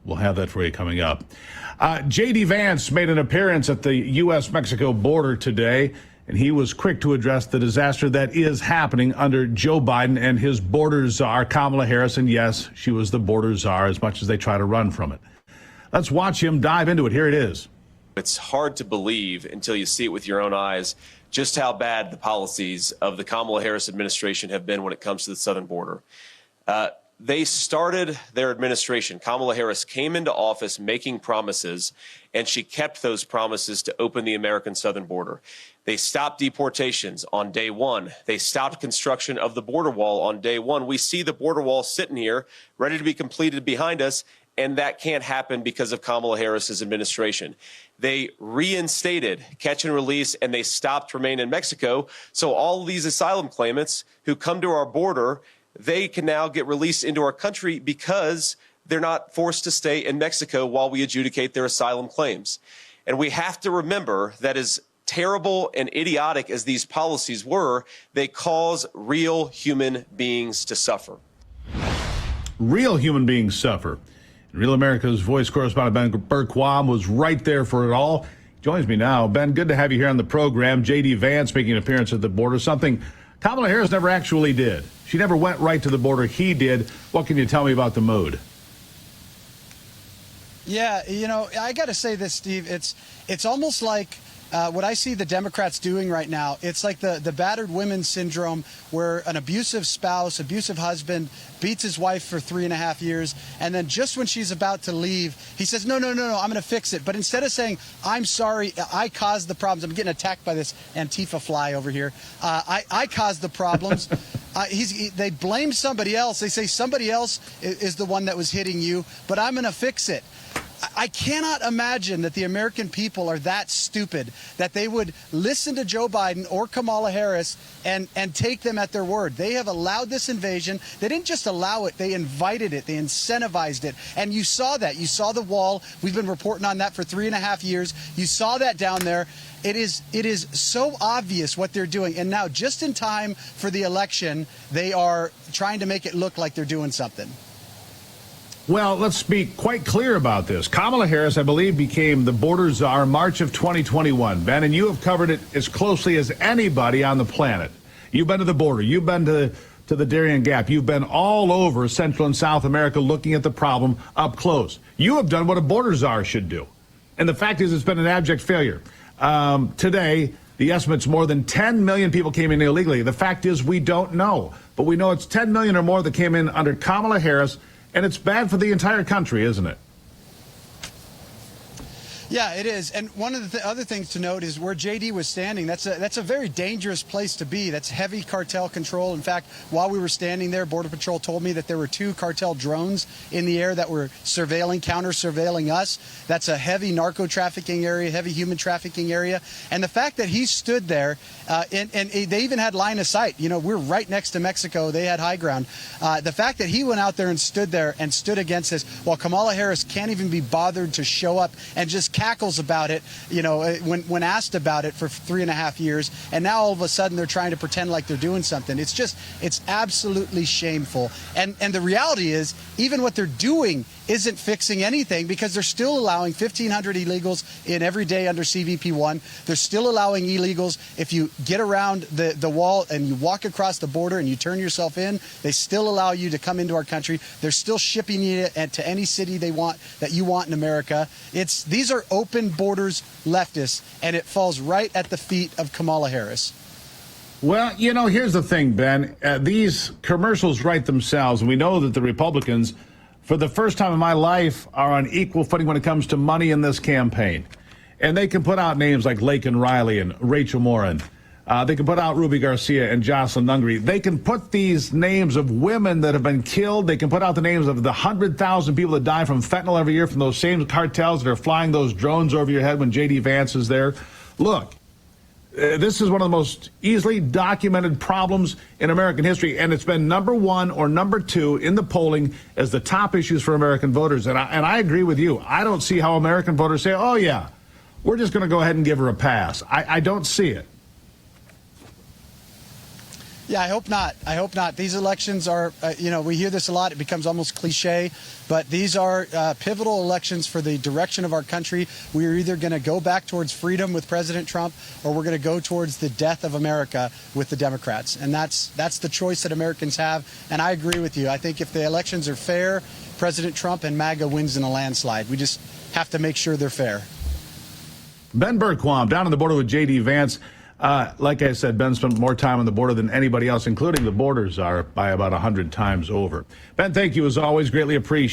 We'll have that for you coming up. J.D. Vance made an appearance at the U.S.-Mexico border today, and he was quick to address the disaster that is happening under Joe Biden and his border czar, Kamala Harris. And yes, she was the border czar as much as they try to run from it. Let's watch him dive into it. Here it is. It's hard to believe until you see it with your own eyes just how bad the policies of the Kamala Harris administration have been when it comes to the southern border. They started their administration. Kamala Harris came into office making promises, and she kept those promises to open the American southern border. They stopped deportations on day one. They stopped construction of the border wall on day one. We see the border wall sitting here, ready to be completed behind us, and that can't happen because of Kamala Harris's administration. They reinstated catch and release, and they stopped remain in Mexico. So all of these asylum claimants who come to our border, they can now get released into our country because they're not forced to stay in Mexico while we adjudicate their asylum claims. And we have to remember that as terrible and idiotic as these policies were, they cause real human beings to suffer. Real human beings suffer. Real America's Voice correspondent Ben Berquam was right there for it all. Joins me now. Ben, good to have you here on the program. J.D. Vance making an appearance at the border, something Kamala Harris never actually did. She never went right to the border. He did. What can you tell me about the mood? Yeah, you know, I got to say this, Steve. It's almost like what I see the Democrats doing right now. It's like the battered women syndrome, where an abusive spouse, abusive husband beats his wife for 3.5 years, and then just when she's about to leave, he says, no, I'm going to fix it. But instead of saying, I'm sorry, I caused the problems. I'm getting attacked by this Antifa fly over here. I caused the problems. They blame somebody else. They say somebody else is the one that was hitting you, but I'm going to fix it. I cannot imagine that the American people are that stupid that they would listen to Joe Biden or Kamala Harris and take them at their word. They have allowed this invasion. They didn't just allow it. They invited it. They incentivized it. And you saw that. You saw the wall. We've been reporting on that for 3.5 years. You saw that down there. It is so obvious what they're doing. And now, just in time for the election, they are trying to make it look like they're doing something. Well, let's be quite clear about this. Kamala Harris, I believe, became the border czar March of 2021. Ben, and you have covered it as closely as anybody on the planet. You've been to the border. You've been to the Darien Gap. You've been all over Central and South America looking at the problem up close. You have done what a border czar should do. And the fact is, it's been an abject failure. Today, the estimate's more than 10 million people came in illegally. The fact is, we don't know. But we know it's 10 million or more that came in under Kamala Harris. And it's bad for the entire country, isn't it? Yeah, it is. And one of the other things to note is where J.D. was standing. That's a very dangerous place to be. That's heavy cartel control. In fact, while we were standing there, Border Patrol told me that there were 2 cartel drones in the air that were counter-surveilling us. That's a heavy narco trafficking area, heavy human trafficking area. And the fact that he stood there, and they even had line of sight. You know, we're right next to Mexico. They had high ground. The fact that he went out there and stood there and stood against this, while Kamala Harris can't even be bothered to show up and just cackles about it, you know, when asked about it for 3.5 years, and now all of a sudden they're trying to pretend like they're doing something. It's absolutely shameful. And the reality is, even what they're doing isn't fixing anything, because they're still allowing 1,500 illegals in every day under CBP-1. They're still allowing illegals, if you get around the wall and you walk across the border and you turn yourself in, they still allow you to come into our country. They're still shipping you to any city they want, that you want in America. These are open borders leftists, and it falls right at the feet of Kamala Harris. Well, you know, here's the thing, Ben. These commercials write themselves, and we know that the Republicans, for the first time in my life, are on equal footing when it comes to money in this campaign. And they can put out names like Laken Riley and Rachel Morin. They can put out Ruby Garcia and Jocelyn Nungri. They can put these names of women that have been killed. They can put out the names of the 100,000 people that die from fentanyl every year from those same cartels that are flying those drones over your head when J.D. Vance is there. Look, this is one of the most easily documented problems in American history, and it's been number 1 or number 2 in the polling as the top issues for American voters. And I agree with you. I don't see how American voters say, oh, yeah, we're just going to go ahead and give her a pass. I don't see it. Yeah, I hope not. I hope not. These elections are, we hear this a lot. It becomes almost cliche, but these are pivotal elections for the direction of our country. We are either going to go back towards freedom with President Trump, or we're going to go towards the death of America with the Democrats. And that's the choice that Americans have. And I agree with you. I think if the elections are fair, President Trump and MAGA wins in a landslide. We just have to make sure they're fair. Ben Bergquam down on the border with J.D. Vance. Like I said, Ben spent more time on the border than anybody else, including the borders are, by about 100 times over. Ben, thank you as always. Greatly appreciated.